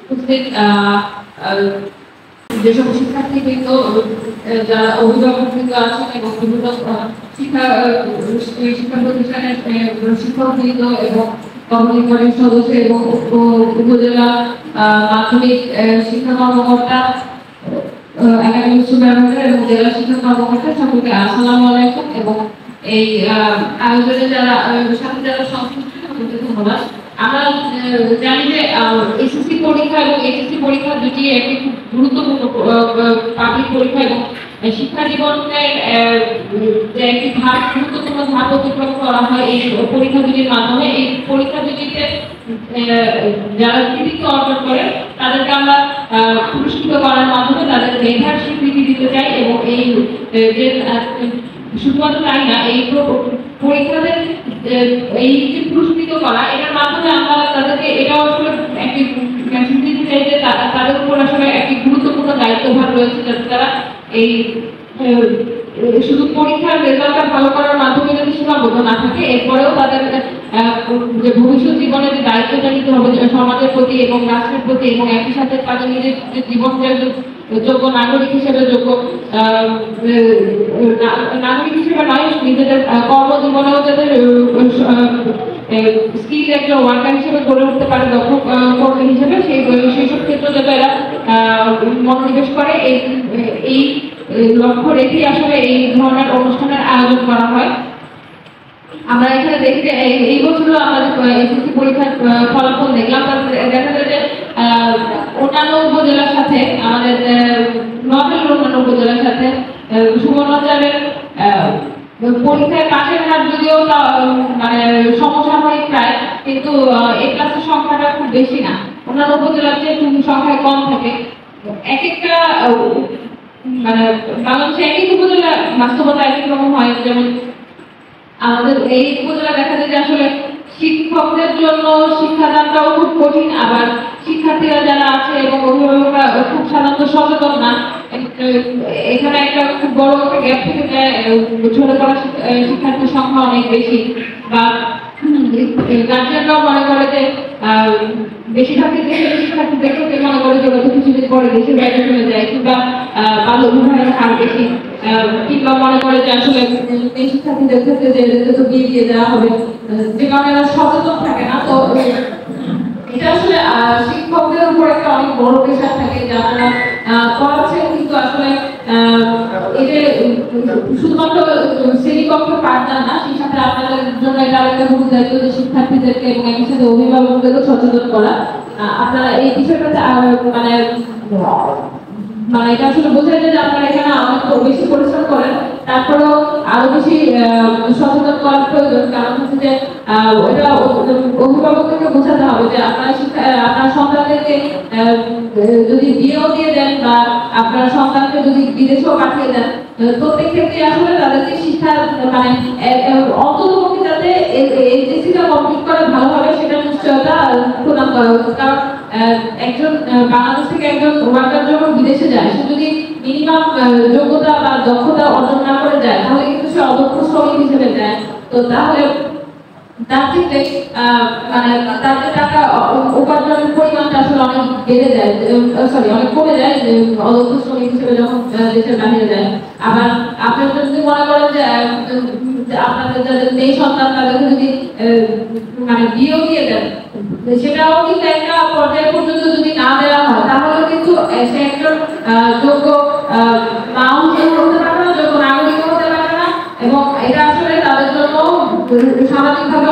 উপস্থিত যেসব শিক্ষার্থীবৃন্দ যারা অভিভাবকবৃন্দ আছেন এবং বিভিন্ন শিক্ষা শিক্ষা প্রতিষ্ঠানের শিক্ষকবৃন্দ এবং কমিটির সদস্য এবং উপজেলা মাধ্যমিক শিক্ষা কর্মকর্তা একাডেমিক সুপারভাইজার এবং জেলা শিক্ষা কর্মকর্তা সকলকে আসসালামু আলাইকুম। এবং এই আয়োজনে যারা সাথে যারা সংশ্লিষ্ট সকলকে ধন্যবাদ। আমরা জানি যে এসএসসি পরীক্ষা এবং এইচএসসি পরীক্ষা দুটি একটি খুব গুরুত্বপূর্ণ পাবলিক পরীক্ষা এবং শিক্ষা জীবনের যে একটি গুরুত্বপূর্ণ ধাপ অতিক্রম করা হয় এই পরীক্ষা দুটির মাধ্যমে। এই পরীক্ষা দুটিতে যারা কৃতিত্ব অর্জন করে তাদেরকে আমরা পুরস্কৃত করার মাধ্যমে তাদের মেধার স্বীকৃতি দিতে চাই এবং এই যে শুধুমাত্র তাই না, এই পরীক্ষাতে এই যে পুরস্কৃত করা এটার মাধ্যমে আমরা তাদেরকে এটাও আসলে একটি মেসেজ দিতে চাই যে তাদের উপর আসলে একটি গুরুত্বপূর্ণ দায়িত্বভার রয়েছে, যাতে তারা এই শুধু পরীক্ষার রেজাল্টটা ভালো করার মাধ্যমে যদি সীমাবদ্ধ না থাকে, এরপরেও তাদের যে ভবিষ্যৎ জীবনে যে দায়িত্বটা নিতে হবে সমাজের প্রতি এবং রাষ্ট্রের প্রতি, এবং একই সাথে তাদের নিজের জীবনকে যোগ্য নাগরিক হিসেবে নাগরিক হিসেবে নয়, নিজেদের কর্মজীবনেও যাতে স্কিল একটা ওয়ার্কার হিসেবে গড়ে উঠতে পারে, দক্ষ কর্মী হিসেবে সেই সব ক্ষেত্রে যাতে এরা মনোনিবেশ করে, এই লক্ষ্য রেখে আসলে এই ধরনের অনুষ্ঠানের আয়োজন করা হয়। আমরা এখানে দেখি যে এই বছরও আমাদের এসএসসি পরীক্ষার ফলাফল দেখলাম, দেখা যায় যে অন্যান্য উপজেলার সাথে আমাদের নোয়াখালীর অন্যান্য উপজেলার সাথে সুবর্ণচরের পরীক্ষায় পাশের হার যদিও মানে সমসাময়িক প্রায়, কিন্তু এ ক্লাসের সংখ্যাটা খুব বেশি না, অন্যান্য উপজেলার চেয়ে সংখ্যায় কম থাকে। এক একটা মানে বাংলাদেশে এক এক উপজেলা বাস্তবতা এক এক রকম হয়। যেমন আমাদের এই উপজেলা দেখা যায় যে আসলে শিক্ষকদের জন্য শিক্ষাদানটাও খুব কঠিন, আবার শিক্ষার্থীরা যারা আছে এবং অভিভাবকরা খুব সাধারণত সচেতন না। এখানে একটা খুব বড় একটা গ্যাপ থেকে যায়, ঝরে পড়া শিক্ষার্থীর সংখ্যা অনেক বেশি, বা গার্জিয়ানরাও মনে করে যে বেশিরভাগ শিক্ষার্থীদেরকে মনে করে যে গত কিছুদিন পরে দেশের বাইরে চলে যায়, কিংবা বাল্য বিবাহের হার বেশি, কিংবা মনে করে যে আসলে এই শিক্ষার্থীদের ক্ষেত্রে যে তো বিয়ে দিয়ে দেওয়া হবে, যে কারণে এরা সচেতন থাকে না। তো এটা আসলে শিক্ষকদের উপর একটা অনেক বড় প্রেশার থাকে, যে আপনারা পড়াচ্ছেন কিন্তু আসলে এই যে শুধুমাত্র শ্রেণীকক্ষে পাঠদান না, সেই সাথে আপনাদের জন্য এটা একটা গুরুত্ব দায়িত্ব যে শিক্ষার্থীদেরকে এবং একই সাথে অভিভাবকদেরও সচেতন করা। আপনারা এই বিষয়টাতে মানে এটা আসলে বোঝা যায় যে আপনারা এখানে অনেক বেশি পরিশ্রম করেন, তারপরেও আরো বেশি সচেতন করার প্রয়োজন। কারণ হচ্ছে যে ওইটা অভিভাবকদেরকে বোঝাতে হবে যে আপনার সন্তানদেরকে যদি বিয়েও দিয়ে দেন বা আপনার সন্তানকে যদি বিদেশেও পাঠিয়ে দেন, প্রত্যেক ক্ষেত্রে আসলে তাদেরকে শিক্ষা মানে অন্ততপক্ষে যাতে এইচএসসিটা কমপ্লিট করে ভালোভাবে সেটা নিশ্চয়তা প্রদান করা উচিত। কারণ একজন বাংলাদেশ থেকে একজন ওয়ার্কার যখন বিদেশে যায়, সে যদি মিনিমাম যোগ্যতা বা দক্ষতা অর্জন না করে যায়, তাহলে কিন্তু সে অদক্ষ শ্রমিক হিসেবে যায়। তো তাহলে তার থেকে মানে তার যে টাকা উপার্জনের পরিমাণটা আসলে অনেক বেড়ে যায়, অনেক কমে যায় অদক্ষ শ্রমিক হিসেবে যখন দেশের বাহিরে যায়। আবার আপনারা যদি মনে করেন যে আপনাদের যাদের মেয়ে সন্তান তাদেরকে যদি মানে বিয়েও দিয়ে দেন, সেটাও কিন্তু একটা পর্যায় পর্যন্ত যদি না দেওয়া হয়, তাহলে কিন্তু সে একজন যোগ্য মাও হতে পারবে না, যোগ্য নাগরিকও হতে পারবে না, এবং এটা আসলে তাদের জন্য সামাজিকভাবে